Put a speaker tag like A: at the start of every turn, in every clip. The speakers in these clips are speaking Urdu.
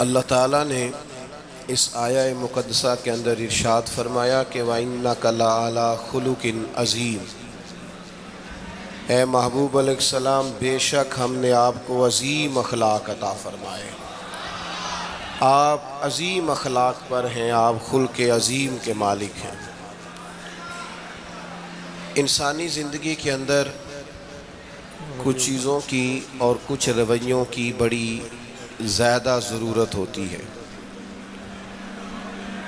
A: اللہ تعالیٰ نے اس آیہ مقدسہ کے اندر ارشاد فرمایا کہ وَإِنَّكَ لَعَلَىٰ خُلُقٍ عَظِيمٍ، اے محبوب علیہ السلام بے شک ہم نے آپ کو عظیم اخلاق عطا فرمائے۔ آپ عظیم اخلاق پر ہیں، آپ خلق عظیم کے مالک ہیں۔ انسانی زندگی کے اندر کچھ چیزوں کی اور کچھ رویوں کی بڑی زیادہ ضرورت ہوتی ہے۔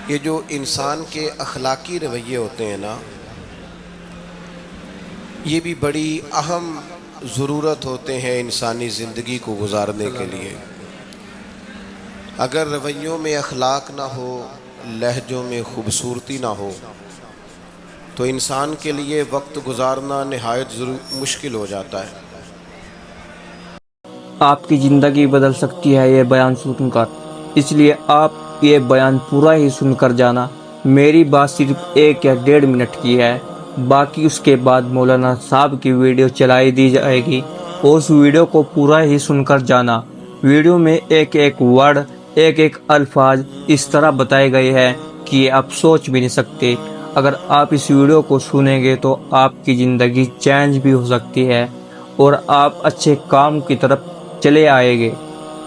A: یہ جو انسان کے اخلاقی رویے ہوتے ہیں نا، یہ بھی بڑی اہم ضرورت ہوتے ہیں انسانی زندگی کو گزارنے کے لیے۔ اگر رویوں میں اخلاق نہ ہو، لہجوں میں خوبصورتی نہ ہو، تو انسان کے لیے وقت گزارنا نہایت مشکل ہو جاتا ہے۔
B: آپ کی زندگی بدل سکتی ہے یہ بیان سن کر، اس لیے آپ یہ بیان پورا ہی سن کر جانا۔ میری بات صرف 1 یا 1.5 منٹ کی ہے، باقی اس کے بعد مولانا صاحب کی ویڈیو چلائی دی جائے گی، اور اس ویڈیو کو پورا ہی سن کر جانا۔ ویڈیو میں ایک ایک ورڈ، ایک ایک الفاظ اس طرح بتائے گئے ہیں کہ آپ سوچ بھی نہیں سکتے۔ اگر آپ اس ویڈیو کو سنیں گے تو آپ کی زندگی چینج بھی ہو سکتی ہے اور آپ اچھے کام کی طرف چلے آئے گے۔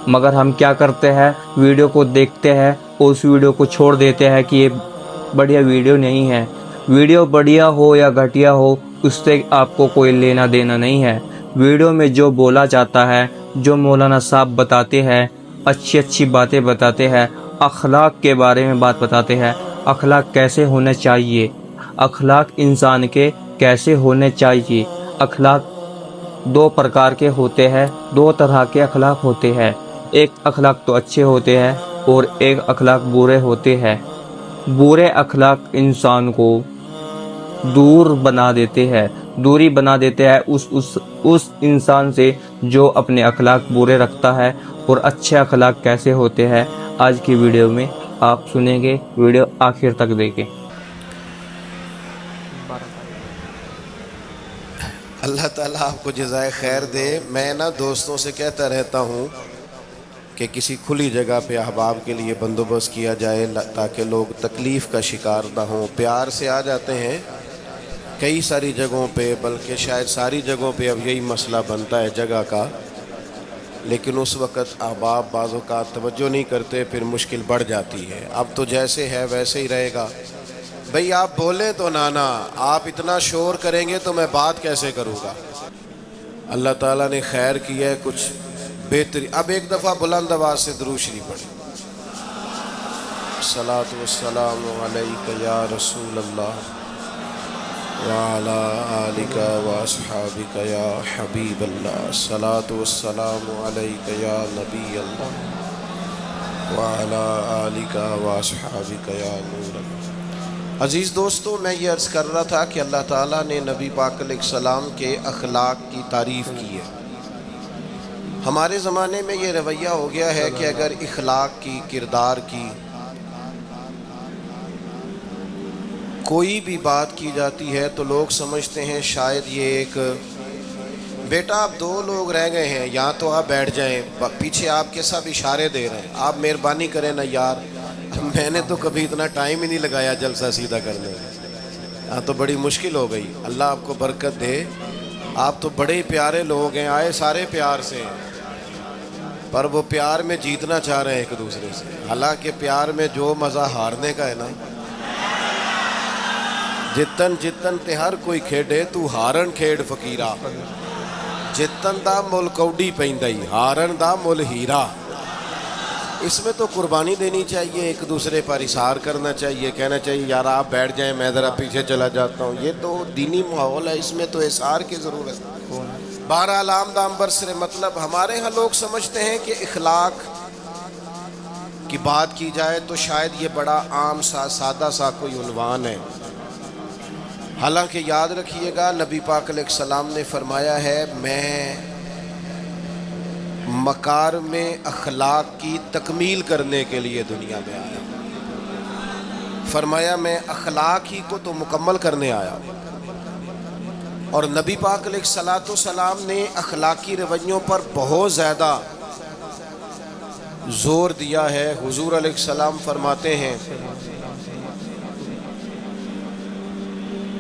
B: مگر ہم کیا کرتے ہیں، ویڈیو کو دیکھتے ہیں اور اس ویڈیو کو چھوڑ دیتے ہیں کہ یہ بڑھیا ویڈیو نہیں ہے۔ ویڈیو بڑھیا ہو یا گھٹیا ہو، اس سے آپ کو کوئی لینا دینا نہیں ہے۔ ویڈیو میں جو بولا جاتا ہے، جو مولانا صاحب بتاتے ہیں، اچھی اچھی باتیں بتاتے ہیں، اخلاق کے بارے میں بات بتاتے ہیں، اخلاق کیسے ہونے چاہیے، اخلاق انسان کے کیسے ہونے چاہیے۔ اخلاق 2 پرکار کے ہوتے ہیں، 2 طرح کے اخلاق ہوتے ہیں۔ ایک اخلاق تو اچھے ہوتے ہیں اور ایک اخلاق برے ہوتے ہیں۔ برے اخلاق انسان کو دور بنا دیتے ہیں، دوری بنا دیتے ہیں اس انسان سے جو اپنے اخلاق برے رکھتا ہے۔ اور اچھے اخلاق کیسے ہوتے ہیں، آج کی ویڈیو میں آپ سنیں گے، ویڈیو آخر تک دیکھیں۔
A: اللہ تعالیٰ آپ کو جزائے خیر دے۔ میں دوستوں سے کہتا رہتا ہوں کہ کسی کھلی جگہ پہ احباب کے لیے بندوبست کیا جائے تاکہ لوگ تکلیف کا شکار نہ ہوں۔ پیار سے آ جاتے ہیں کئی ساری جگہوں پہ، بلکہ شاید ساری جگہوں پہ اب یہی مسئلہ بنتا ہے جگہ کا، لیکن اس وقت احباب بعض اوقات توجہ نہیں کرتے، پھر مشکل بڑھ جاتی ہے۔ اب تو جیسے ہے ویسے ہی رہے گا۔ بھئی آپ بولیں تو نانا، آپ اتنا شور کریں گے تو میں بات کیسے کروں گا؟ اللہ تعالیٰ نے خیر کیا ہے، کچھ بہتری۔ اب ایک دفعہ بلند آواز سے درود شریف پڑھیں۔ الصلاۃ والسلام علیک یا رسول اللہ وعلی آلک واصحابک یا حبیب اللہ، الصلاۃ والسلام علیک یا نبی اللہ وعلی آلک واصحابک یا نور اللہ۔ عزیز دوستو، میں یہ عرض کر رہا تھا کہ اللہ تعالیٰ نے نبی پاک علیہ السلام کے اخلاق کی تعریف کی ہے۔ ہمارے زمانے میں یہ رویہ ہو گیا ہے کہ اگر اخلاق کی، کردار کی کوئی بھی بات کی جاتی ہے تو لوگ سمجھتے ہیں شاید یہ ایک بیٹا آپ 2 لوگ رہ گئے ہیں، یہاں تو آپ بیٹھ جائیں، پیچھے آپ کے سب اشارے دے رہے ہیں، آپ مہربانی کریں نا یار، میں نے تو کبھی اتنا ٹائم ہی نہیں لگایا جلسہ سیدھا کرنے میں، ہاں تو بڑی مشکل ہو گئی۔ اللہ آپ کو برکت دے، آپ تو بڑے پیارے لوگ ہیں، آئے سارے پیار سے ہیں، پر وہ پیار میں جیتنا چاہ رہے ہیں ایک دوسرے سے۔ حالانکہ پیار میں جو مزہ ہارنے کا ہے نا، جتن جتن تے ہر کوئی کھیڈے تو ہارن کھیڈ فقیرہ، جتن دا مل کوڈی پیندائی، ہارن دا مل ہیرا۔ اس میں تو قربانی دینی چاہیے، ایک دوسرے پر اظہار کرنا چاہیے، کہنا چاہیے یار آپ بیٹھ جائیں میں ذرا پیچھے چلا جاتا ہوں۔ یہ تو دینی ماحول ہے، اس میں تو اظہار کی ضرورت ہے۔ بہرحال آمدام برسر مطلب ہمارے ہاں لوگ سمجھتے ہیں کہ اخلاق کی بات کی جائے تو شاید یہ بڑا عام سا سادہ سا کوئی عنوان ہے۔ حالانکہ یاد رکھیے گا نبی پاک علیہ السلام نے فرمایا ہے میں مکارم اخلاق کی تکمیل کرنے کے لیے دنیا میں آیا، فرمایا میں اخلاق ہی کو تو مکمل کرنے آیا۔ اور نبی پاک علیہ السلام نے اخلاقی رویوں پر بہت زیادہ زور دیا ہے۔ حضور علیہ السلام فرماتے ہیں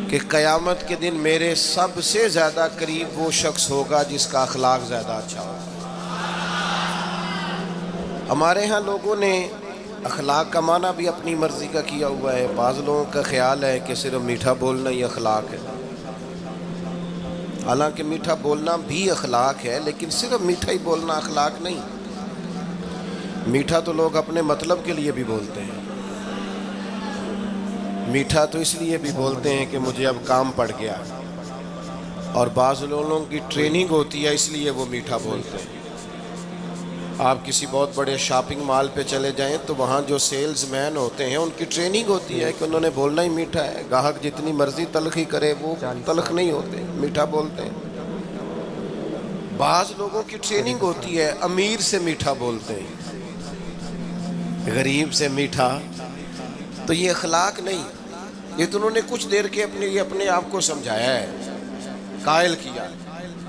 A: کہ قیامت کے دن میرے سب سے زیادہ قریب وہ شخص ہوگا جس کا اخلاق زیادہ اچھا ہوگا۔ ہمارے ہاں لوگوں نے اخلاق کا معنی بھی اپنی مرضی کا کیا ہوا ہے۔ بعض لوگوں کا خیال ہے کہ صرف میٹھا بولنا ہی اخلاق ہے، حالانکہ میٹھا بولنا بھی اخلاق ہے، لیکن صرف میٹھا ہی بولنا اخلاق نہیں۔ میٹھا تو لوگ اپنے مطلب کے لیے بھی بولتے ہیں، میٹھا تو اس لیے بھی بولتے ہیں کہ مجھے اب کام پڑ گیا، اور بعض لوگوں کی ٹریننگ ہوتی ہے اس لیے وہ میٹھا بولتے ہیں۔ آپ کسی بہت بڑے شاپنگ مال پہ چلے جائیں تو وہاں جو سیلز مین ہوتے ہیں ان کی ٹریننگ ہوتی ہے کہ انہوں نے بولنا ہی میٹھا ہے، گاہک جتنی مرضی تلخی کرے وہ تلخ نہیں ہوتے، میٹھا بولتے ہیں۔ بعض لوگوں کی ٹریننگ ہوتی ہے امیر سے میٹھا بولتے ہیں، غریب سے میٹھا، تو یہ اخلاق نہیں، یہ تو انہوں نے کچھ دیر کے اپنے آپ کو سمجھایا ہے، قائل کیا۔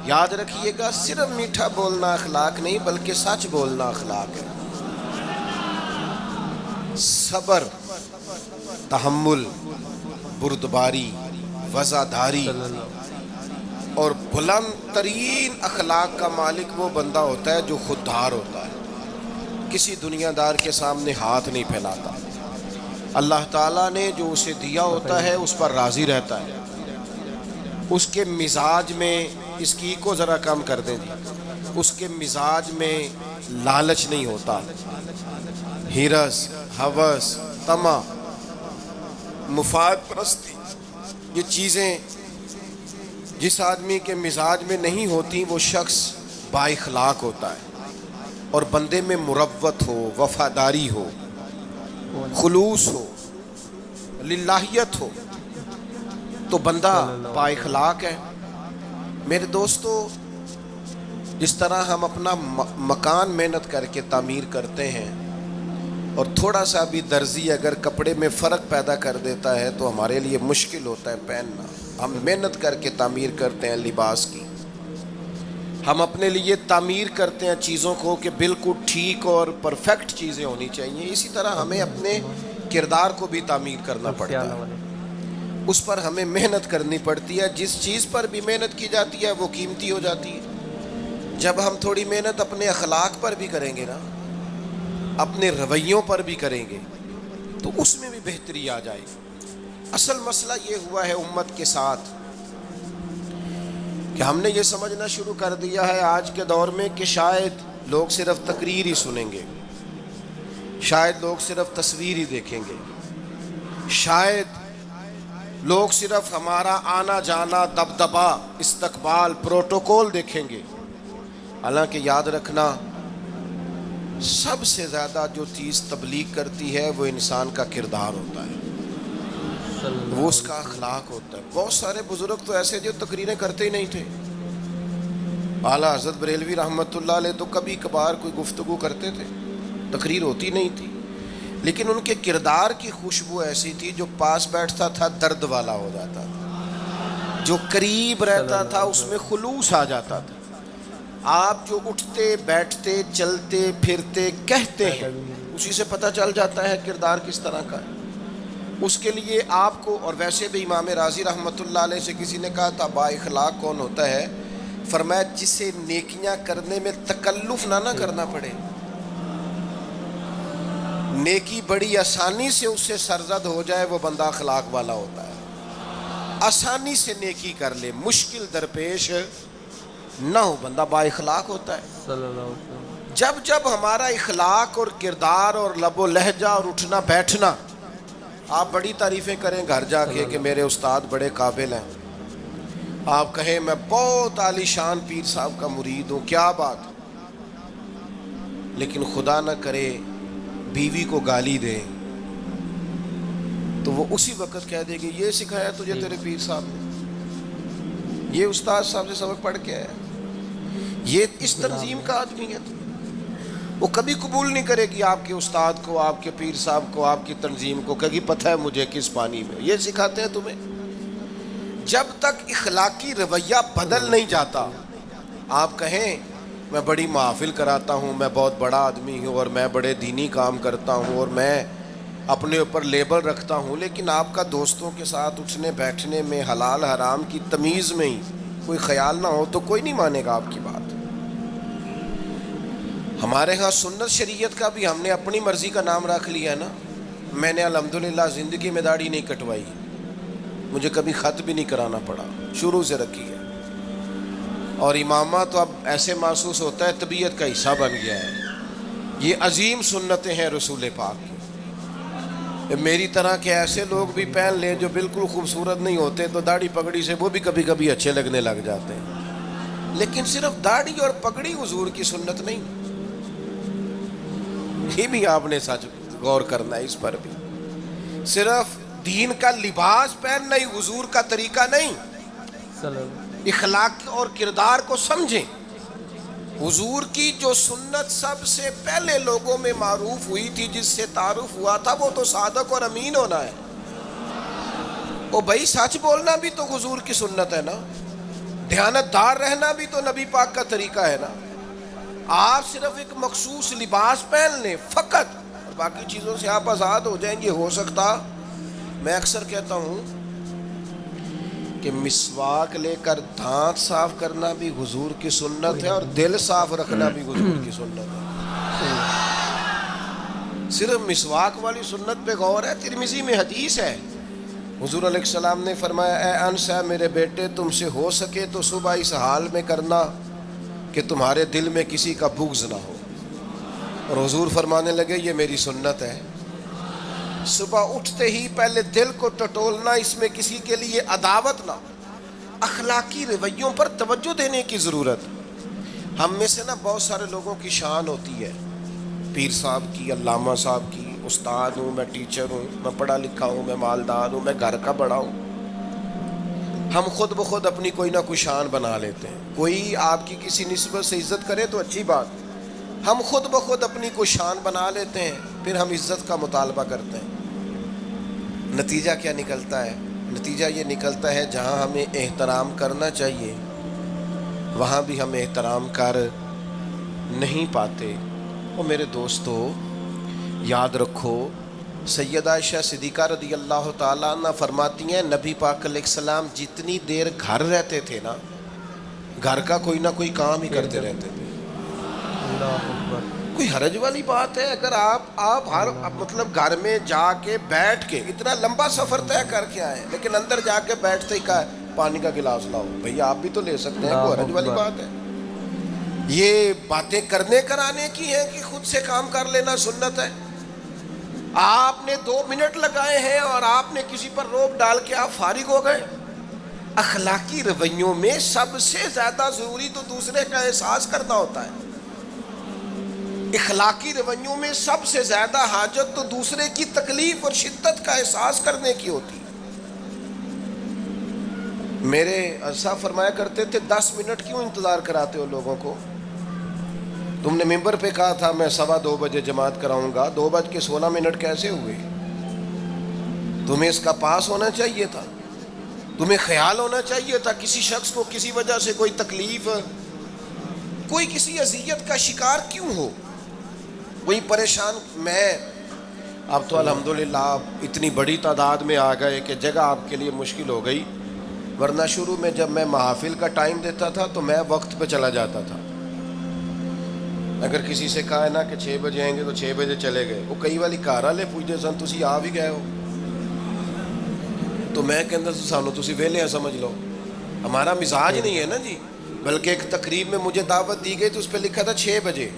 A: یاد رکھیے گا، صرف میٹھا بولنا اخلاق نہیں بلکہ سچ بولنا اخلاق ہے۔ صبر، تحمل، بردباری، وفاداری اور بلند ترین اخلاق کا مالک وہ بندہ ہوتا ہے جو خوددار ہوتا ہے، کسی دنیا دار کے سامنے ہاتھ نہیں پھیلاتا، اللہ تعالیٰ نے جو اسے دیا ہوتا ہے اس پر راضی رہتا ہے، اس کے مزاج میں، اس کی کو ذرا کم کر دیں جی، اس کے مزاج میں لالچ نہیں ہوتا، ہرس، ہوس، طمع، مفاد پرستی، یہ چیزیں جس آدمی کے مزاج میں نہیں ہوتی وہ شخص با اخلاق ہوتا ہے، اور بندے میں مروت ہو، وفاداری ہو، خلوص ہو، للہیت ہو تو بندہ با اخلاق ہے۔ میرے دوستو، جس طرح ہم اپنا مکان محنت کر کے تعمیر کرتے ہیں، اور تھوڑا سا بھی درزی اگر کپڑے میں فرق پیدا کر دیتا ہے تو ہمارے لیے مشکل ہوتا ہے پہننا، ہم محنت کر کے تعمیر کرتے ہیں لباس کی، ہم اپنے لیے تعمیر کرتے ہیں چیزوں کو کہ بالکل ٹھیک اور پرفیکٹ چیزیں ہونی چاہیے، اسی طرح ہمیں اپنے کردار کو بھی تعمیر کرنا پڑتا ہے، اس پر ہمیں محنت کرنی پڑتی ہے۔ جس چیز پر بھی محنت کی جاتی ہے وہ قیمتی ہو جاتی ہے۔ جب ہم تھوڑی محنت اپنے اخلاق پر بھی کریں گے نا، اپنے رویوں پر بھی کریں گے تو اس میں بھی بہتری آ جائے گی۔ اصل مسئلہ یہ ہوا ہے امت کے ساتھ کہ ہم نے یہ سمجھنا شروع کر دیا ہے آج کے دور میں کہ شاید لوگ صرف تقریر ہی سنیں گے، شاید لوگ صرف تصویر ہی دیکھیں گے، شاید لوگ صرف ہمارا آنا جانا، دبدبا، استقبال، پروٹوکول دیکھیں گے۔ حالانکہ یاد رکھنا، سب سے زیادہ جو چیز تبلیغ کرتی ہے وہ انسان کا کردار ہوتا ہے، وہ اس کا اخلاق ہوتا ہے۔ بہت سارے بزرگ تو ایسے جو تقریریں کرتے ہی نہیں تھے، اعلیٰ حضرت بریلوی رحمۃ اللہ علیہ تو کبھی کبھار کوئی گفتگو کرتے تھے، تقریر ہوتی نہیں تھی، لیکن ان کے کردار کی خوشبو ایسی تھی جو پاس بیٹھتا تھا درد والا ہو جاتا تھا، جو قریب رہتا تھا اس میں خلوص آ جاتا تھا۔ آپ جو اٹھتے بیٹھتے چلتے پھرتے کہتے ہیں اسی سے پتہ چل جاتا ہے کردار کس طرح کا ہے۔ اس کے لیے آپ کو، اور ویسے بھی امام راضی رحمۃ اللہ علیہ سے کسی نے کہا تھا با اخلاق کون ہوتا ہے؟ فرمایا جسے نیکیاں کرنے میں تکلف نہ کرنا پڑے، نیکی بڑی آسانی سے اس سے سرزد ہو جائے، وہ بندہ اخلاق والا ہوتا ہے۔ آسانی سے نیکی کر لے، مشکل درپیش نہ ہو، بندہ با اخلاق ہوتا ہے۔ جب ہمارا اخلاق اور کردار اور لب و لہجہ اور اٹھنا بیٹھنا، آپ بڑی تعریفیں کریں گھر جا کے کہ میرے استاد بڑے قابل ہیں، آپ کہیں میں بہت عالی شان پیر صاحب کا مرید ہوں، کیا بات، لیکن خدا نہ کرے بیوی کو گالی دے تو وہ اسی وقت کہہ دے گی یہ سکھایا تجھے تیرے پیر صاحب نے، یہ استاد صاحب سے سبق پڑھ کے آیا، یہ اس تنظیم کا آدمی ہے۔ وہ کبھی قبول نہیں کرے گی آپ کے استاد کو، آپ کے پیر صاحب کو، آپ کی تنظیم کو، کہے گی پتہ ہے مجھے کس پانی میں یہ سکھاتے ہیں تمہیں۔ جب تک اخلاقی رویہ بدل نہیں جاتا، آپ کہیں میں بڑی محافل کراتا ہوں، میں بہت بڑا آدمی ہوں اور میں بڑے دینی کام کرتا ہوں اور میں اپنے اوپر لیبل رکھتا ہوں، لیکن آپ کا دوستوں کے ساتھ اٹھنے بیٹھنے میں حلال حرام کی تمیز میں ہی کوئی خیال نہ ہو تو کوئی نہیں مانے گا آپ کی بات۔ ہمارے ہاں سنت شریعت کا بھی ہم نے اپنی مرضی کا نام رکھ لیا ہے نا۔ میں نے الحمدللہ زندگی میں داڑھی نہیں کٹوائی، مجھے کبھی خط بھی نہیں کرانا پڑا، شروع سے رکھی ہے، اور امامہ تو اب ایسے محسوس ہوتا ہے طبیعت کا حصہ بن گیا ہے۔ یہ عظیم سنتیں ہیں رسول پاک کی۔ میری طرح کے ایسے لوگ بھی پہن لیں جو بالکل خوبصورت نہیں ہوتے تو داڑھی پگڑی سے وہ بھی کبھی کبھی اچھے لگنے لگ جاتے ہیں، لیکن صرف داڑھی اور پگڑی حضور کی سنت نہیں۔ یہ بھی آپ نے سچ غور کرنا ہے اس پر بھی۔ صرف دین کا لباس پہننا ہی حضور کا طریقہ نہیں، اخلاق اور کردار کو سمجھیں۔ حضور کی جو سنت سب سے پہلے لوگوں میں معروف ہوئی تھی، جس سے تعارف ہوا تھا، وہ تو صادق اور امین ہونا ہے۔ او بھائی سچ بولنا بھی تو حضور کی سنت ہے نا، دیانت دار رہنا بھی تو نبی پاک کا طریقہ ہے نا۔ آپ صرف ایک مخصوص لباس پہن لیں فقط اور باقی چیزوں سے آپ آزاد ہو جائیں گے، ہو سکتا۔ میں اکثر کہتا ہوں کہ مسواک لے کر دانت صاف کرنا بھی حضور کی سنت ہے اور دل صاف رکھنا بھی حضور کی سنت ہے۔ صرف مسواک والی سنت پہ غور ہے۔ ترمذی میں حدیث ہے، حضور علیہ السلام نے فرمایا، اے انس ہے میرے بیٹے، تم سے ہو سکے تو صبح اس حال میں کرنا کہ تمہارے دل میں کسی کا بغض نہ ہو۔ اور حضور فرمانے لگے یہ میری سنت ہے، صبح اٹھتے ہی پہلے دل کو ٹٹولنا، اس میں کسی کے لیے عداوت نہ۔ اخلاقی رویوں پر توجہ دینے کی ضرورت۔ ہم میں سے نا بہت سارے لوگوں کی شان ہوتی ہے، پیر صاحب کی، علامہ صاحب کی، استاد ہوں، میں ٹیچر ہوں، میں پڑھا لکھا ہوں، میں مالدار ہوں، میں گھر کا بڑا ہوں۔ ہم خود بخود اپنی کوئی نہ کوئی شان بنا لیتے ہیں۔ کوئی آپ کی کسی نسبت سے عزت کرے تو اچھی بات، ہم خود بخود اپنی کوئی شان بنا لیتے ہیں، پھر ہم عزت کا مطالبہ کرتے ہیں۔ نتیجہ کیا نکلتا ہے؟ نتیجہ یہ نکلتا ہے جہاں ہمیں احترام کرنا چاہیے وہاں بھی ہم احترام کر نہیں پاتے۔ اور میرے دوستو یاد رکھو، سیدہ عائشہ صدیقہ رضی اللہ تعالیٰ عنہ فرماتی ہیں، نبی پاک علیہ السلام جتنی دیر گھر رہتے تھے نا، گھر کا کوئی نہ کوئی کام ہی کرتے رہتے تھے۔ کوئی حرج والی بات ہے اگر آپ ہر مطلب گھر میں جا کے بیٹھ کے اتنا لمبا سفر طے کر کے آئے لیکن اندر جا کے بیٹھتے ہی کہا پانی کا گلاس لاؤ، بھئی آپ بھی تو لے سکتے ہیں، کوئی حرج والی بات ہے؟ یہ باتیں کرنے کرانے کی ہیں کہ خود سے کام کر لینا سنت ہے؟ آپ نے 2 منٹ لگائے ہیں اور آپ نے کسی پر روک ڈال کے آپ فارغ ہو گئے۔ اخلاقی رویوں میں سب سے زیادہ ضروری تو دوسرے کا احساس کرنا ہوتا ہے۔ اخلاقی رویوں میں سب سے زیادہ حاجت تو دوسرے کی تکلیف اور شدت کا احساس کرنے کی ہوتی ہے۔ میرے صاحب فرمایا کرتے تھے 10 منٹ کیوں انتظار کراتے ہو لوگوں کو؟ تم نے ممبر پہ کہا تھا میں 2:15 بجے جماعت کراؤں گا، 2:16 کیسے ہوئے؟ تمہیں اس کا پاس ہونا چاہیے تھا، تمہیں خیال ہونا چاہیے تھا کسی شخص کو کسی وجہ سے کوئی تکلیف، کوئی کسی اذیت کا شکار کیوں ہو، وہی پریشان۔ میں اب تو الحمدللہ آپ اتنی بڑی تعداد میں آ گئے کہ جگہ آپ کے لیے مشکل ہو گئی، ورنہ شروع میں جب میں محافل کا ٹائم دیتا تھا تو میں وقت پہ چلا جاتا تھا۔ اگر کسی سے کہا ہے نا کہ 6 بجے آئیں گے تو 6 بجے چلے گئے، وہ کئی والی کار والے پوچھتے سن تسی آ بھی گئے ہو، تو میں کہتا سانو تسی ویلے ہیں سمجھ لو۔ ہمارا مزاج نہیں ہے نا جی، بلکہ ایک تقریب میں مجھے دعوت دی گئی تو اس پہ لکھا تھا 6 بجے،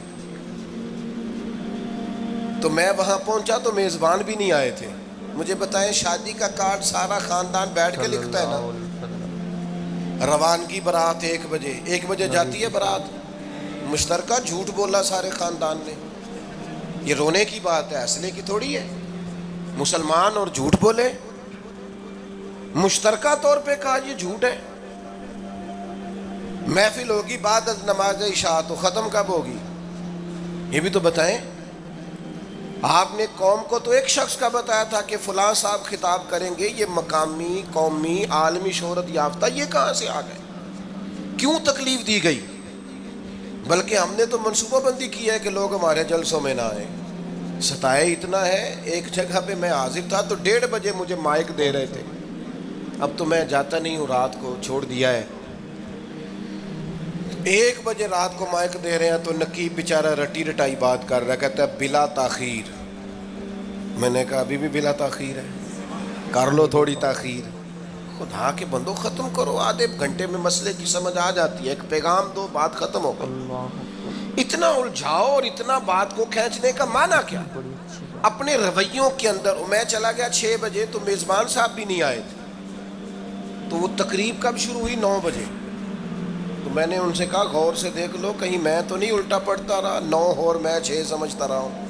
A: تو میں وہاں پہنچا تو میزبان بھی نہیں آئے تھے۔ مجھے بتائیں شادی کا کارڈ سارا خاندان بیٹھ کے لکھتا ہے نا، روانگی برات 1 بجے، 1 بجے جاتی ہے برات، مشترکہ جھوٹ بولا سارے خاندان نے۔ یہ رونے کی بات ہے، ہنسنے کی تھوڑی ہے۔ مسلمان اور جھوٹ بولے، مشترکہ طور پہ کہا یہ جھوٹ ہے۔ محفل ہوگی بعد از نماز عشاء، تو ختم کب ہوگی یہ بھی تو بتائیں۔ آپ نے قوم کو تو ایک شخص کا بتایا تھا کہ فلاں صاحب خطاب کریں گے، یہ مقامی، قومی، عالمی شہرت یافتہ، یہ کہاں سے آ گئے؟ کیوں تکلیف دی گئی؟ بلکہ ہم نے تو منصوبہ بندی کی ہے کہ لوگ ہمارے جلسوں میں نہ آئیں. ستائے اتنا ہے، ایک جگہ پہ میں حاضر تھا تو 1:30 بجے مجھے مائک دے رہے تھے. اب تو میں جاتا نہیں ہوں، رات کو چھوڑ دیا ہے. 1 بجے رات کو مائک دے رہے ہیں تو نقیب بیچارہ رٹی رٹائی بات کر رہا ہے، کہتا ہے بلا تاخیر. میں نے کہا ابھی بھی بلا تاخیر ہے، کر لو تھوڑی تاخیر. خدا کے بندو ختم کرو، آدھے گھنٹے میں مسئلے کی سمجھ آ جاتی ہے. ایک پیغام دو، بات ختم ہو گئی.
B: اللہ اکبر.
A: اتنا الجھاؤ اور اتنا بات کو کھینچنے کا معنی کیا؟
B: بڑی اچھی بات.
A: اپنے رویوں کے اندر. میں چلا گیا 6 بجے تو میزبان صاحب بھی نہیں آئے تھے، تو وہ تقریب کب شروع ہوئی؟ 9 بجے. تو میں نے ان سے کہا غور سے دیکھ لو کہیں میں تو نہیں الٹا پڑتا رہا، 9 اور میں 6 سمجھتا رہا ہوں.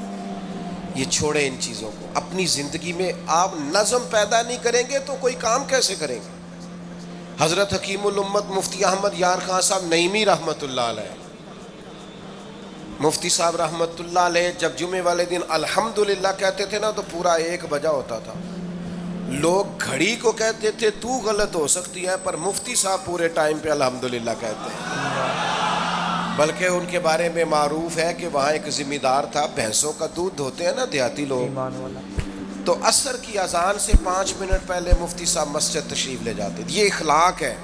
A: یہ چھوڑے ان چیزوں کو. اپنی زندگی میں آپ نظم پیدا نہیں کریں گے تو کوئی کام کیسے کریں گے؟ حضرت حکیم الامت مفتی احمد یار خان صاحب نعیمی رحمۃ اللہ علیہ، مفتی صاحب رحمۃ اللہ علیہ جب جمعے والے دن الحمدللہ کہتے تھے نا تو پورا 1 بجا ہوتا تھا. لوگ گھڑی کو کہتے تھے تو غلط ہو سکتی ہے، پر مفتی صاحب پورے ٹائم پہ الحمدللہ کہتے ہیں. بلکہ ان کے بارے میں معروف ہے کہ وہاں ایک ذمہ دار تھا، بھینسوں کا دودھ دھوتے ہیں نا دیہاتی لوگ،
B: ایمان والا.
A: تو عصر کی اذان سے 5 منٹ پہلے مفتی صاحب مسجد تشریف لے جاتے. یہ اخلاق ہے،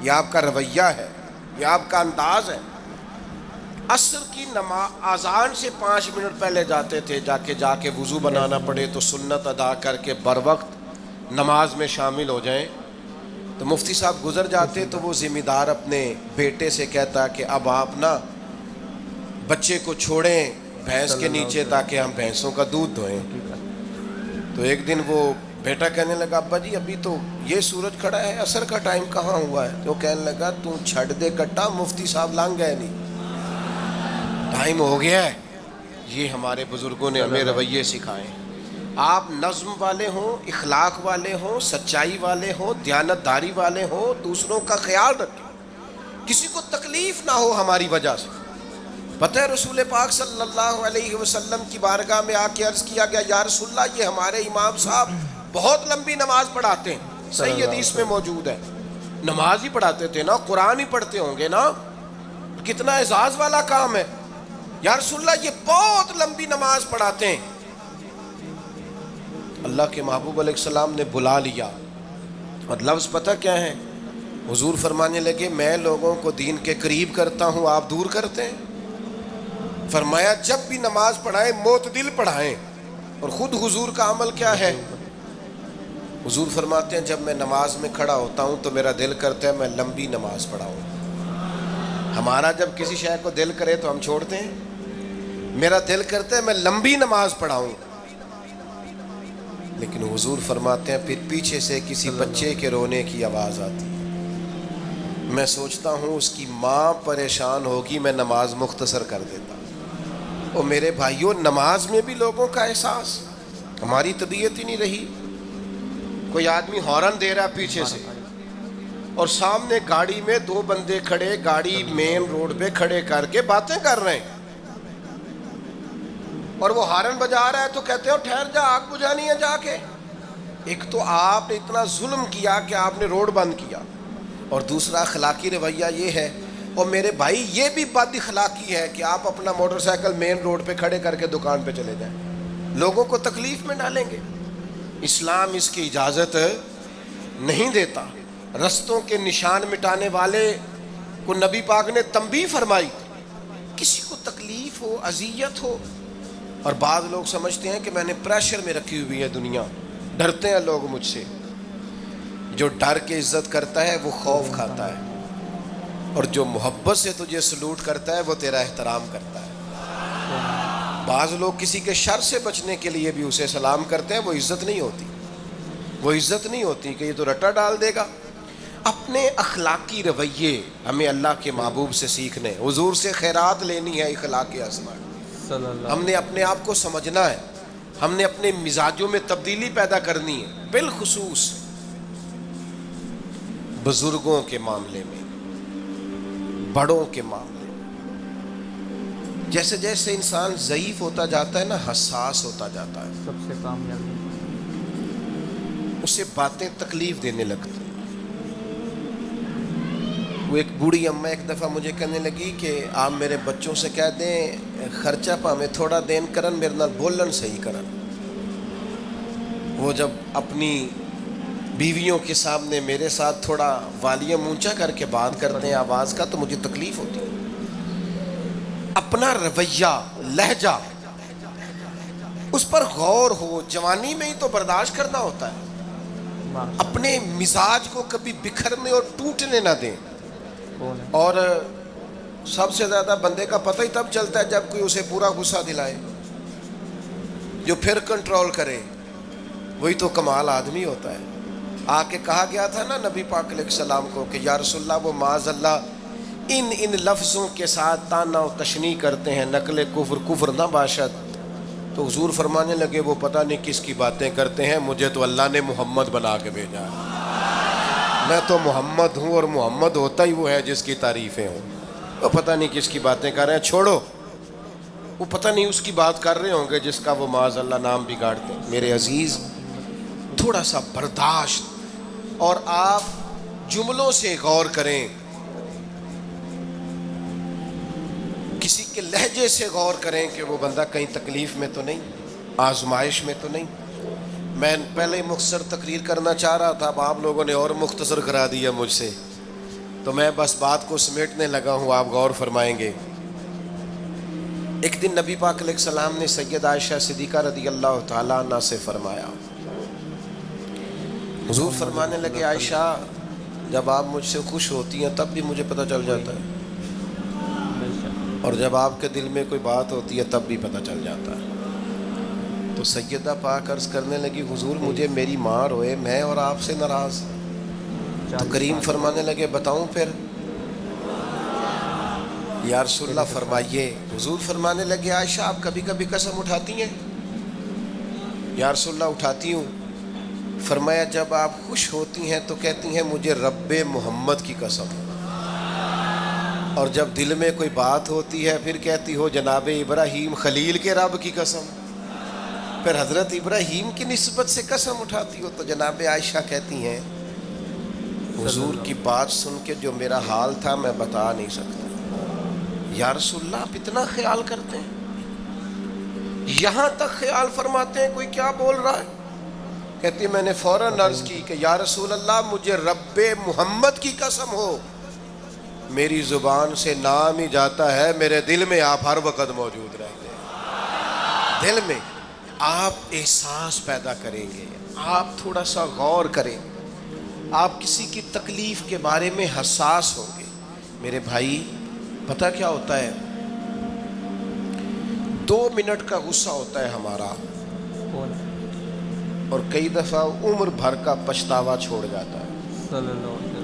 A: یہ آپ کا رویہ ہے، یہ آپ کا انداز ہے. عصر کی اذان سے 5 منٹ پہلے جاتے تھے، جا کے وضو بنانا پڑے تو سنت ادا کر کے بر وقت نماز میں شامل ہو جائیں. تو مفتی صاحب گزر جاتے تو وہ ذمہ دار اپنے بیٹے سے کہتا کہ اب آپ نا بچے کو چھوڑیں بھینس کے نیچے تاکہ ہم بھینسوں کا دودھ دھوئیں. تو ایک دن وہ بیٹا کہنے لگا ابا جی ابھی تو یہ سورج کھڑا ہے، عصر کا ٹائم کہاں ہوا ہے؟ تو کہنے لگا تو چھڑ دے کٹا، مفتی صاحب لانگ گئے نہیں، ٹائم ہو گیا ہے. یہ ہمارے بزرگوں نے ہمیں رویے سکھائے. آپ نظم والے ہوں، اخلاق والے ہوں، سچائی والے ہوں، دیانت داری والے ہوں، دوسروں کا خیال رکھیں، کسی کو تکلیف نہ ہو ہماری وجہ سے. پتہ ہے رسول پاک صلی اللہ علیہ وسلم کی بارگاہ میں آ کے عرض کیا گیا یا رسول اللہ یہ ہمارے امام صاحب بہت لمبی نماز پڑھاتے ہیں. صحیح حدیث میں موجود ہے، نماز ہی پڑھاتے تھے نا، قرآن ہی پڑھتے ہوں گے نا، کتنا اعزاز والا کام ہے. یا رسول اللہ یہ بہت لمبی نماز پڑھاتے ہیں. اللہ کے محبوب علیہ السلام نے بلا لیا، اور لفظ پتہ کیا ہے؟ حضور فرمانے لگے میں لوگوں کو دین کے قریب کرتا ہوں، آپ دور کرتے ہیں. فرمایا جب بھی نماز پڑھائیں معتدل پڑھائیں. اور خود حضور کا عمل کیا ہے؟ حضور فرماتے ہیں جب میں نماز میں کھڑا ہوتا ہوں تو میرا دل کرتا ہے میں لمبی نماز پڑھاؤں. ہمارا جب کسی شے کو دل کرے تو ہم چھوڑتے ہیں، میرا دل کرتا ہے میں لمبی نماز پڑھاؤں. لیکن حضور فرماتے ہیں پھر پیچھے سے کسی بچے کے رونے کی آواز آتی، میں سوچتا ہوں اس کی ماں پریشان ہوگی، میں نماز مختصر کر دیتا. اور میرے بھائیوں نماز میں بھی لوگوں کا احساس، ہماری طبیعت ہی نہیں رہی. کوئی آدمی ہارن دے رہا پیچھے سے اور سامنے گاڑی میں 2 بندے کھڑے، گاڑی مین روڈ پہ کھڑے کر کے باتیں کر رہے ہیں، اور وہ ہارن بجا رہا ہے تو کہتے ہو ٹھہر جا، آگ بجھانی ہے جا کے. ایک تو آپ نے اتنا ظلم کیا کہ آپ نے روڈ بند کیا، اور دوسرا اخلاقی رویہ یہ ہے. اور میرے بھائی یہ بھی بد اخلاقی ہے کہ آپ اپنا موٹر سائیکل مین روڈ پہ کھڑے کر کے دکان پہ چلے جائیں، لوگوں کو تکلیف میں ڈالیں گے. اسلام اس کی اجازت نہیں دیتا. رستوں کے نشان مٹانے والے کو نبی پاک نے تنبیہ فرمائی، کسی کو تکلیف ہو، اذیت ہو. اور بعض لوگ سمجھتے ہیں کہ میں نے پریشر میں رکھی ہوئی ہے دنیا، ڈرتے ہیں لوگ مجھ سے. جو ڈر کے عزت کرتا ہے وہ خوف کھاتا ہے، اور جو محبت سے تجھے سلوٹ کرتا ہے وہ تیرا احترام کرتا ہے. بعض لوگ کسی کے شر سے بچنے کے لیے بھی اسے سلام کرتے ہیں، وہ عزت نہیں ہوتی، وہ عزت نہیں ہوتی کہ یہ تو رٹا ڈال دے گا. اپنے اخلاقی رویے ہمیں اللہ کے محبوب سے سیکھنے، حضور سے خیرات لینی ہے، اخلاق اسما. ہم نے اپنے آپ کو سمجھنا ہے، ہم نے اپنے مزاجوں میں تبدیلی پیدا کرنی ہے، بالخصوص بزرگوں کے معاملے میں، بڑوں کے معاملے میں. جیسے جیسے انسان ضعیف ہوتا جاتا ہے نا، حساس ہوتا جاتا ہے،
B: سب سے کامیاب
A: اسے باتیں تکلیف دینے لگتی. وہ ایک بوڑھی اماں ایک دفعہ مجھے کہنے لگی کہ آپ میرے بچوں سے کہہ دیں خرچہ پامیں تھوڑا دین کرن میرے نال بولن صحیح کرن. وہ جب اپنی بیویوں کے سامنے میرے ساتھ تھوڑا والیوم اونچا کر کے بات کرتے ہیں آواز کا تو مجھے تکلیف ہوتی ہے. اپنا رویہ لہجہ اس پر غور ہو. جوانی میں ہی تو برداشت کرنا ہوتا ہے. اپنے مزاج کو کبھی بکھرنے اور ٹوٹنے نہ دیں. اور سب سے زیادہ بندے کا پتہ ہی تب چلتا ہے جب کوئی اسے پورا غصہ دلائے, جو پھر کنٹرول کرے. وہی تو کمال آدمی ہوتا ہے. آ کے کہا گیا تھا نا نبی پاک علیہ السلام کو کہ یا رسول اللہ وہ معاذ اللہ ان لفظوں کے ساتھ تانا و تشنیع کرتے ہیں, نقل کفر نہ باشد. تو حضور فرمانے لگے وہ پتہ نہیں کس کی باتیں کرتے ہیں, مجھے تو اللہ نے محمد بنا کے بھیجا ہے. میں تو محمد ہوں اور محمد ہوتا ہی وہ ہے جس کی تعریفیں ہوں. وہ پتہ نہیں کس کی باتیں کر رہے ہیں, چھوڑو. وہ پتہ نہیں اس کی بات کر رہے ہوں گے جس کا وہ معاذ اللہ نام بگاڑتے ہیں. میرے عزیز تھوڑا سا برداشت, اور آپ جملوں سے غور کریں, کسی کے لہجے سے غور کریں کہ وہ بندہ کہیں تکلیف میں تو نہیں, آزمائش میں تو نہیں. میں پہلے مختصر تقریر کرنا چاہ رہا تھا, اب آپ لوگوں نے اور مختصر کرا دیا مجھ سے, تو میں بس بات کو سمیٹنے لگا ہوں, آپ غور فرمائیں گے. ایک دن نبی پاک علیہ السلام نے سید عائشہ صدیقہ رضی اللہ تعالیٰ عنہ سے فرمایا. حضور فرمانے لگے عائشہ جب آپ مجھ سے خوش ہوتی ہیں تب بھی مجھے پتہ چل جاتا ہے, اور جب آپ کے دل میں کوئی بات ہوتی ہے تب بھی پتہ چل جاتا ہے. تو سیدہ پاک عرض کرنے لگی حضور مجھے میری ماں روئے, میں اور آپ سے ناراض. تو کریم فرمانے لگے بتاؤں پھر؟ یا رسول اللہ فرمائیے. حضور فرمانے لگے عائشہ آپ کبھی کبھی قسم اٹھاتی ہیں؟ یا رسول اللہ اٹھاتی ہوں. فرمایا جب آپ خوش ہوتی ہیں تو کہتی ہیں مجھے رب محمد کی قسم, اور جب دل میں کوئی بات ہوتی ہے پھر کہتی ہو جناب ابراہیم خلیل کے رب کی قسم. پھر حضرت ابراہیم کی نسبت سے قسم اٹھاتی ہو. تو جناب عائشہ کہتی ہیں حضور کی بات سن کے جو میرا حال تھا میں بتا نہیں سکتا. یا رسول اللہ آپ اتنا خیال کرتے ہیں, یہاں تک خیال فرماتے ہیں کوئی کیا بول رہا ہے؟ کہتی میں نے فوراً عرض کی کہ یا رسول اللہ مجھے رب محمد کی قسم ہو, میری زبان سے نام ہی جاتا ہے, میرے دل میں آپ ہر وقت موجود رہتے ہیں. دل میں آپ احساس پیدا کریں گے, آپ تھوڑا سا غور کریں, آپ کسی کی تکلیف کے بارے میں حساس ہوں گے. میرے بھائی پتہ کیا ہوتا ہے, 2 منٹ کا غصہ ہوتا ہے ہمارا, اور کئی دفعہ عمر بھر کا پچھتاوا چھوڑ جاتا ہے.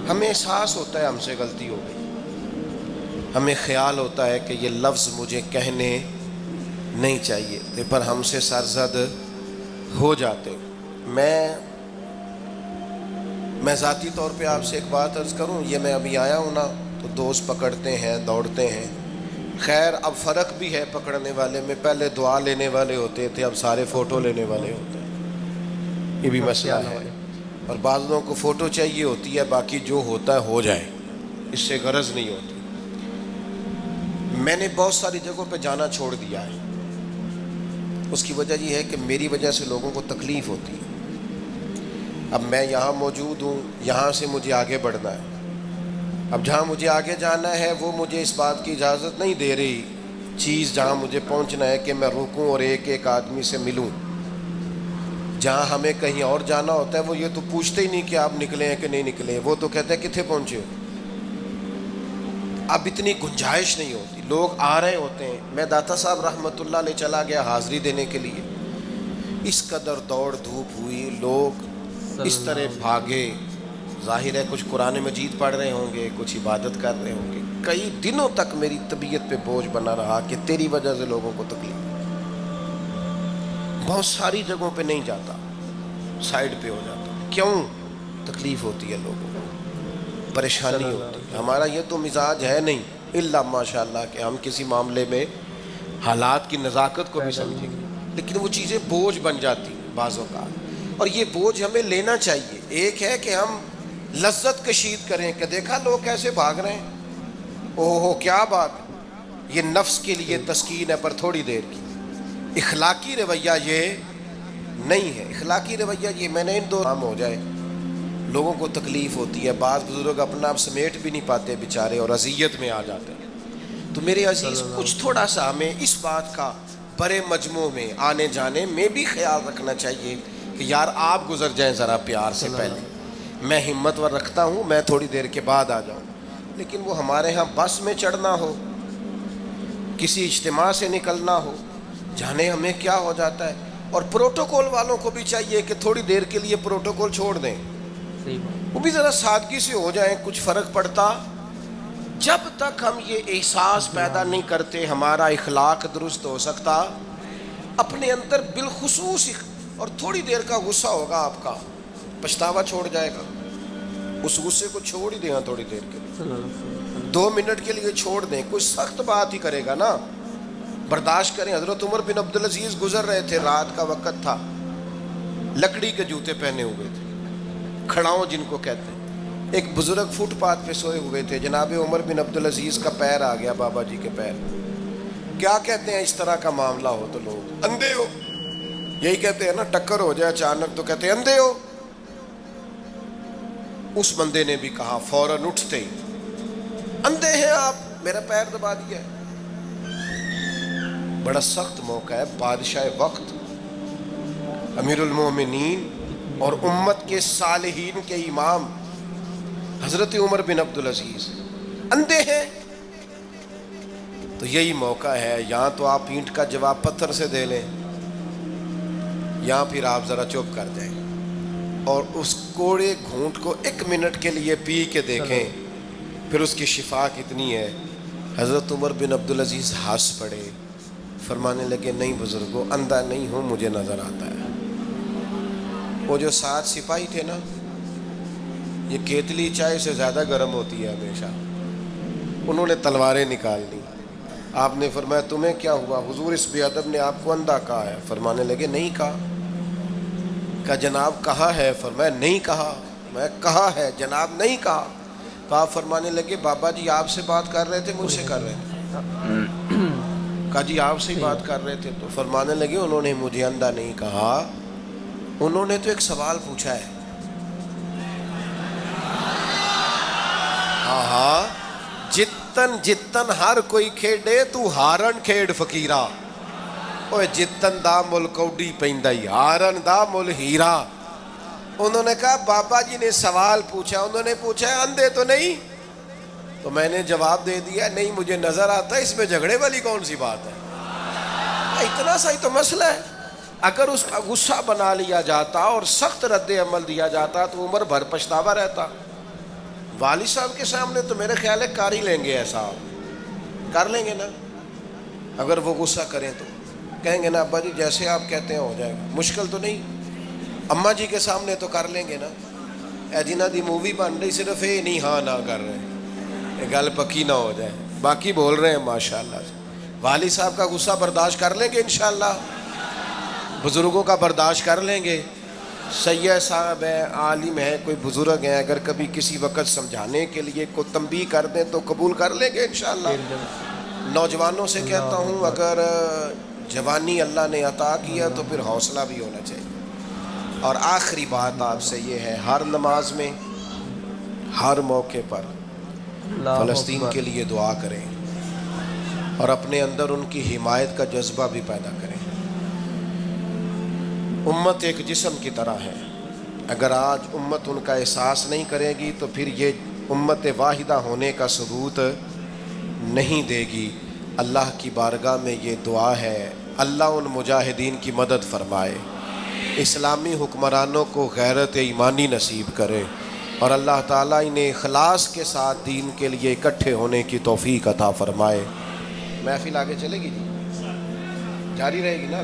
A: ہمیں احساس ہوتا ہے ہم سے غلطی ہو گئی, ہمیں خیال ہوتا ہے کہ یہ لفظ مجھے کہنے نہیں چاہیے تھے, پر ہم سے سرزد ہو جاتے. میں ذاتی طور پہ آپ سے ایک بات عرض کروں, یہ میں ابھی آیا ہوں نا تو دوست پکڑتے ہیں دوڑتے ہیں. خیر اب فرق بھی ہے پکڑنے والے میں, پہلے دعا لینے والے ہوتے تھے, اب سارے فوٹو لینے والے ہوتے ہیں. یہ بھی مسئلہ ہے. اور بعض لوگوں کو فوٹو چاہیے ہوتی ہے, باقی جو ہوتا ہے ہو جائے, اس سے غرض نہیں ہوتی. میں نے بہت ساری جگہوں پہ جانا چھوڑ دیا ہے. اس کی وجہ یہ ہے کہ میری وجہ سے لوگوں کو تکلیف ہوتی ہے. اب میں یہاں موجود ہوں, یہاں سے مجھے آگے بڑھنا ہے. اب جہاں مجھے آگے جانا ہے وہ مجھے اس بات کی اجازت نہیں دے رہی چیز جہاں مجھے پہنچنا ہے کہ میں رکوں اور ایک ایک آدمی سے ملوں. جہاں ہمیں کہیں اور جانا ہوتا ہے وہ یہ تو پوچھتے ہی نہیں کہ آپ نکلے ہیں کہ نہیں نکلے, وہ تو کہتے ہیں کتنے پہنچے ہو. اب اتنی گنجائش نہیں ہوتی, لوگ آ رہے ہوتے ہیں. میں داتا صاحب رحمۃ اللہ علیہ چلا گیا حاضری دینے کے لیے, اس قدر دوڑ دھوپ ہوئی, لوگ اس طرح بھاگے. ظاہر ہے کچھ قرآن مجید پڑھ رہے ہوں گے, کچھ عبادت کر رہے ہوں گے. کئی دنوں تک میری طبیعت پہ بوجھ بنا رہا کہ تیری وجہ سے لوگوں کو تکلیف. بہت ساری جگہوں پہ نہیں جاتا, سائڈ پہ ہو جاتا. کیوں؟ تکلیف ہوتی ہے لوگوں کو, پریشانی ہوتی ہے. ہمارا یہ تو مزاج ہے نہیں الا ماشاء اللہ کہ ہم کسی معاملے میں حالات کی نزاکت کو بھی سمجھیں گے, لیکن وہ چیزیں بوجھ بن جاتی بعض اوقات. اور یہ بوجھ ہمیں لینا چاہیے. ایک ہے کہ ہم لذت کشید کریں کہ دیکھا لوگ کیسے بھاگ رہے ہیں، اوہ کیا بات، یہ نفس کے لیے تسکین ہے پر تھوڑی دیر کی۔ اخلاقی رویہ یہ نہیں ہے، اخلاقی رویہ یہ میں نے ان دو کام ہو جائے، لوگوں کو تکلیف ہوتی ہے، بعض بزرگ اپنا آپ سمیٹ بھی نہیں پاتے بیچارے اور اذیت میں آ جاتے ہیں۔ تو میرے عزیز کچھ تھوڑا سا ہمیں اس بات کا بڑے مجموع میں آنے جانے میں بھی خیال رکھنا چاہیے کہ یار آپ گزر جائیں ذرا پیار سے پہلے، میں ہمت ور رکھتا ہوں میں تھوڑی دیر کے بعد آ جاؤں، لیکن وہ ہمارے ہاں بس میں چڑھنا ہو، کسی اجتماع سے نکلنا ہو، جانے ہمیں کیا ہو جاتا ہے۔ اور پروٹوکول والوں کو بھی چاہیے کہ تھوڑی دیر کے لیے پروٹوکول چھوڑ دیں، وہ بھی ذرا سادگی سے ہو جائیں، کچھ فرق پڑتا۔ جب تک ہم یہ احساس پیدا نہیں کرتے ہمارا اخلاق درست ہو سکتا، اپنے اندر بالخصوص اور تھوڑی دیر کا غصہ ہوگا آپ کا، پچھتاوا چھوڑ جائے گا، اس غصے کو چھوڑ ہی دیں تھوڑی دیر کے لیے، 2 منٹ کے لیے چھوڑ دیں، کوئی سخت بات ہی کرے گا نا، برداشت کریں۔ حضرت عمر بن عبدالعزیز گزر رہے تھے، رات کا وقت تھا، لکڑی کے جوتے پہنے ہوئے تھے، کھڑاؤں جن کو کہتے ہیں، ایک بزرگ فٹ پاتھ پہ سوئے ہوئے تھے، جناب عمر بن عبدالعزیز کا پیر آ گیا، بابا جی کے پیر۔ کیا کہتے ہیں اس طرح کا معاملہ ہو تو لوگ اندھے ہو، یہی کہتے ہیں نا، ٹکر ہو جائے اچانک تو کہتے ہیں اندھے ہو۔ اس بندے نے بھی کہا فوراً اٹھتے ہی، اندھے ہیں آپ، میرا پیر دبا دیا ہے۔ بڑا سخت موقع ہے، بادشاہ وقت، امیر المومنین اور امت کے صالحین کے امام حضرت عمر بن عبدالعزیز اندھے ہیں، تو یہی موقع ہے، یہاں تو آپ اینٹ کا جواب پتھر سے دے لیں، یہاں پھر آپ ذرا چپ کر جائیں اور اس کوڑے گھونٹ کو 1 منٹ کے لیے پی کے دیکھیں، پھر اس کی شفا کتنی ہے۔ حضرت عمر بن عبدالعزیز ہنس پڑے، فرمانے لگے نہیں بزرگو، اندھا نہیں ہوں، مجھے نظر آتا ہے۔ وہ جو 7 سپاہی تھے نا، یہ کیتلی چائے سے زیادہ گرم ہوتی ہے ہمیشہ، انہوں نے تلواریں نکال لی۔ آپ نے فرمایا تمہیں کیا ہوا؟ حضور اس بے ادب نے آپ کو اندھا کہا ہے۔ فرمانے لگے نہیں کہا۔ کہا جناب کہا ہے؟ فرمایا نہیں کہا۔ میں کہا ہے جناب نہیں کہا۔ تو آپ فرمانے لگے بابا جی آپ سے بات کر رہے تھے مجھ سے کر رہے تھے؟ کہا جی آپ سے ہی بات کر رہے تھے۔ تو فرمانے لگے انہوں نے مجھے اندھا نہیں کہا، انہوں نے تو ایک سوال پوچھا ہے۔ ہاں جتن جتن ہر کوئی کھیڈے تو ہارن کھیڈ فقیرا، اوے جتن دا مل کوڈی پیندا ہی، ہارن دا مل ہیرا۔ انہوں نے کہا بابا جی نے سوال پوچھا، انہوں نے پوچھا ہے اندھے تو نہیں؟ تو میں نے جواب دے دیا نہیں مجھے نظر آتا ہے، اس میں جھگڑے والی کون سی بات ہے؟ اتنا سا ہی تو مسئلہ ہے۔ اگر اس کا غصہ بنا لیا جاتا اور سخت رد عمل دیا جاتا تو عمر بھر پچھتاوا رہتا۔ والد صاحب کے سامنے تو میرے خیال ہے کر ہی لیں گے، ایسا کر لیں گے نا، اگر وہ غصہ کریں تو کہیں گے نا ابا جی جیسے آپ کہتے ہیں ہو جائے گا، مشکل تو نہیں۔ اماں جی کے سامنے تو کر لیں گے نا، اے جنہ دی مووی بن رہی صرف یہ نہیں ہاں نہ کر رہے ہیں، یہ گل پکی نہ ہو جائے، باقی بول رہے ہیں ماشاءاللہ سے۔ والد صاحب کا غصہ برداشت کر لیں گے انشاءاللہ، بزرگوں کا برداشت کر لیں گے۔ سید صاحب ہیں، عالم ہیں، کوئی بزرگ ہیں، اگر کبھی کسی وقت سمجھانے کے لیے کوئی تنبیہ کر دیں تو قبول کر لیں گے انشاءاللہ۔ نوجوانوں سے کہتا ہوں اگر جوانی اللہ نے عطا کیا تو پھر حوصلہ بھی ہونا چاہیے۔ اور آخری بات آپ سے یہ ہے، ہر نماز میں ہر موقع پر فلسطین کے لیے دعا کریں اور اپنے اندر ان کی حمایت کا جذبہ بھی پیدا کریں۔ امت ایک جسم کی طرح ہے، اگر آج امت ان کا احساس نہیں کرے گی تو پھر یہ امت واحدہ ہونے کا ثبوت نہیں دے گی۔ اللہ کی بارگاہ میں یہ دعا ہے، اللہ ان مجاہدین کی مدد فرمائے، اسلامی حکمرانوں کو غیرت ایمانی نصیب کرے، اور اللہ تعالیٰ انہیں اخلاص کے ساتھ دین کے لیے اکٹھے ہونے کی توفیق عطا فرمائے۔ محفل آگے چلے گی جی، جاری رہے گی نا؟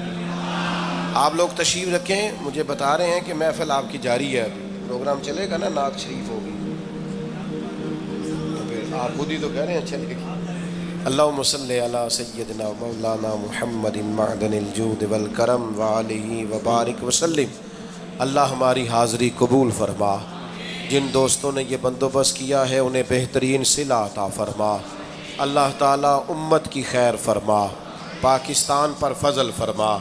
A: آپ لوگ تشریف رکھیں، مجھے بتا رہے ہیں کہ محفل آپ کی جاری ہے، ابھی پروگرام چلے گا نا، نعت شریف ہوگی، تو پھر آپ خود ہی تو کہہ رہے ہیں چلے گی۔ اللہم صلی علی سیدنا مولانا محمد معدن الجود والکرم وآلہ وبارک وسلم۔ اللہ ہماری حاضری قبول فرما، جن دوستوں نے یہ بندوبست کیا ہے انہیں بہترین صلہ عطا فرما۔ اللہ تعالیٰ امت کی خیر فرما، پاکستان پر فضل فرما،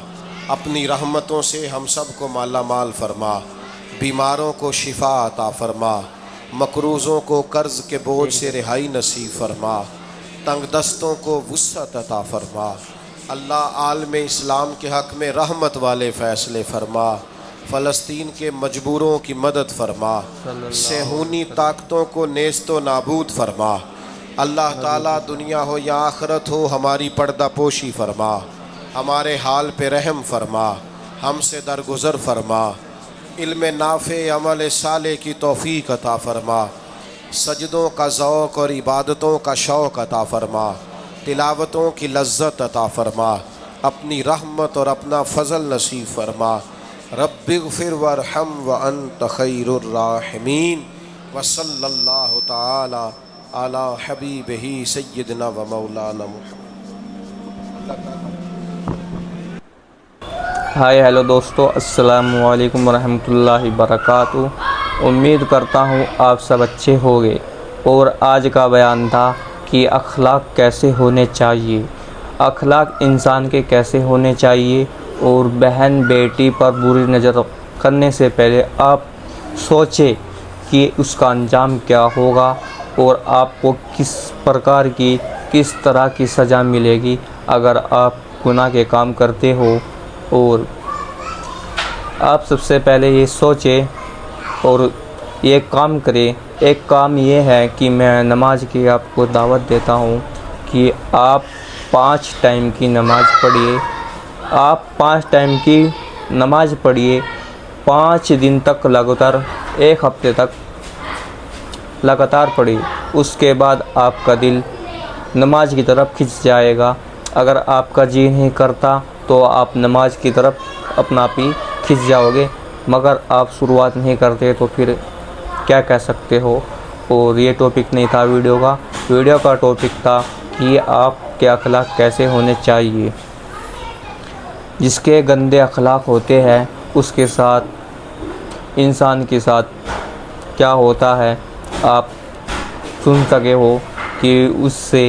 A: اپنی رحمتوں سے ہم سب کو مالا مال فرما، بیماروں کو شفا عطا فرما، مقروضوں کو قرض کے بوجھ سے رہائی نصیب فرما، تنگ دستوں کو وسعت عطا فرما۔ اللہ عالم اسلام کے حق میں رحمت والے فیصلے فرما، فلسطین کے مجبوروں کی مدد فرما، صہیونی طاقتوں کو نیست و نابود فرما۔ اللہ تعالیٰ دنیا ہو یا آخرت ہو ہماری پردہ پوشی فرما، ہمارے حال پہ رحم فرما، ہم سے درگزر فرما، علم نافع عمل صالح کی توفیق عطا فرما، سجدوں کا ذوق اور عبادتوں کا شوق عطا فرما، تلاوتوں کی لذت عطا فرما، اپنی رحمت اور اپنا فضل نصیب فرما۔ رب اغفر وارحم وانت خیر الراحمین، وصلی اللہ تعالی علی حبیبہ سیدنا و مولانا محمد۔
B: ہائے ہیلو دوستو، السلام علیکم ورحمۃ اللہ وبرکاتہ۔ امید کرتا ہوں آپ سب اچھے ہوگے۔ اور آج کا بیان تھا کہ اخلاق کیسے ہونے چاہیے، اخلاق انسان کے کیسے ہونے چاہیے، اور بہن بیٹی پر بری نظر کرنے سے پہلے آپ سوچیں کہ اس کا انجام کیا ہوگا اور آپ کو کس پرکار کی کس طرح کی سزا ملے گی اگر آپ گناہ کے کام کرتے ہو۔ اور آپ سب سے پہلے یہ سوچیں اور یہ کام کریں۔ ایک کام یہ ہے کہ میں نماز کی آپ کو دعوت دیتا ہوں کہ آپ 5 ٹائم کی نماز پڑھیے۔ آپ 5 ٹائم کی نماز پڑھیے 5 دن تک لگاتار، 1 ہفتے تک لگاتار پڑھیے۔ اس کے بعد آپ کا دل نماز کی طرف کھنچ جائے گا۔ اگر آپ کا جی نہیں کرتا تو آپ نماز کی طرف اپنا آپ ہی کھنچ جاؤ گے، مگر آپ شروعات نہیں کرتے تو پھر کیا کہہ سکتے ہو۔ اور یہ ٹاپک نہیں تھا ویڈیو کا ٹاپک تھا کہ آپ کے اخلاق کیسے ہونے چاہیے۔ جس کے گندے اخلاق ہوتے ہیں اس کے ساتھ، انسان کے ساتھ کیا ہوتا ہے آپ سن سکے ہو کہ اس سے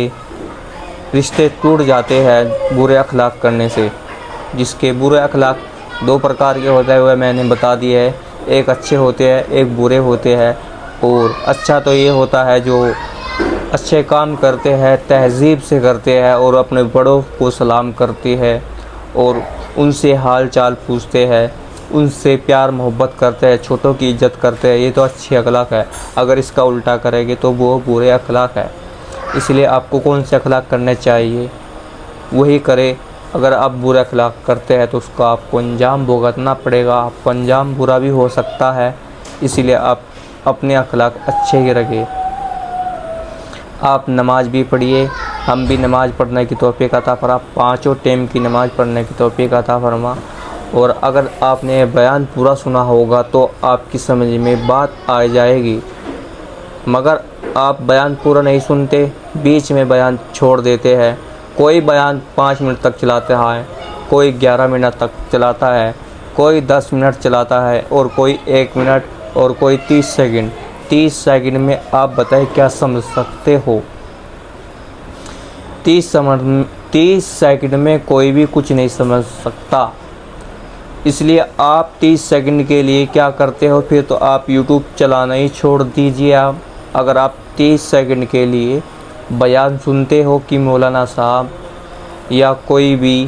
B: رشتے ٹوٹ جاتے ہیں برے اخلاق کرنے سے۔ جس کے برے اخلاق 2 پرکار کے ہوتے ہیں وہ میں نے بتا دی ہے، ایک اچھے ہوتے ہیں، ایک برے ہوتے ہیں۔ اور اچھا تو یہ ہوتا ہے جو اچھے کام کرتے ہیں، تہذیب سے کرتے ہیں اور اپنے بڑوں کو سلام کرتے ہیں اور ان سے حال چال پوچھتے ہیں، ان سے پیار محبت کرتے ہیں، چھوٹوں کی عزت کرتے ہیں، یہ تو اچھی اخلاق ہے۔ اگر اس کا الٹا کریں گے تو وہ برے اخلاق ہے۔ اس لیے آپ کو کون سے اخلاق کرنے چاہیے وہی کرے۔ اگر آپ برے اخلاق کرتے ہیں تو اس کا آپ کو انجام بھگتنا پڑے گا، آپ کا انجام برا بھی ہو سکتا ہے۔ اسی لیے آپ اپنے اخلاق اچھے ہی رکھیں۔ آپ نماز بھی پڑھیے، ہم بھی نماز پڑھنے کی توفیق عطا فرما، 5 ٹائم کی نماز پڑھنے کی توفیق عطا فرما۔ اور اگر آپ نے بیان پورا سنا ہوگا تو آپ کی سمجھ میں بات آ جائے گی، مگر آپ بیان پورا نہیں سنتے، بیچ میں بیان چھوڑ دیتے ہیں۔ کوئی بیان 5 منٹ تک چلاتا ہے، کوئی 11 منٹ تک چلاتا ہے، کوئی 10 منٹ چلاتا ہے، اور کوئی 1 منٹ، اور کوئی 30 سیکنڈ۔ 30 سیکنڈ میں آپ بتائیں کیا سمجھ سکتے ہو؟ 30 سیکنڈ میں کوئی بھی کچھ نہیں سمجھ سکتا۔ اس لیے آپ 30 سیکنڈ کے لیے کیا کرتے ہو؟ پھر تو آپ یوٹیوب چلانا ہی چھوڑ دیجیے۔ اگر آپ 30 سیکنڈ کے لیے بیان سنتے ہو کہ مولانا صاحب یا کوئی بھی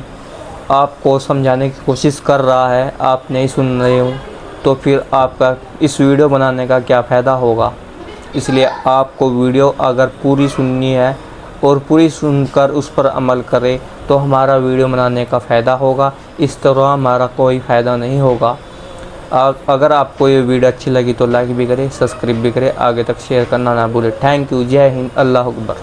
B: آپ کو سمجھانے کی کوشش کر رہا ہے، آپ نہیں سن رہے ہو، تو پھر آپ کا اس ویڈیو بنانے کا کیا فائدہ ہوگا؟ اس لیے آپ کو ویڈیو اگر پوری سننی ہے اور پوری سن کر اس پر عمل کرے تو ہمارا ویڈیو بنانے کا فائدہ ہوگا، اس طرح ہمارا کوئی فائدہ نہیں ہوگا۔ اگر آپ کو یہ ویڈیو اچھی لگی تو لائک بھی کرے، سبسکرائب بھی کرے، آگے تک شیئر کرنا نہ بھولے۔ Thank you, J Hind, Allah Akbar.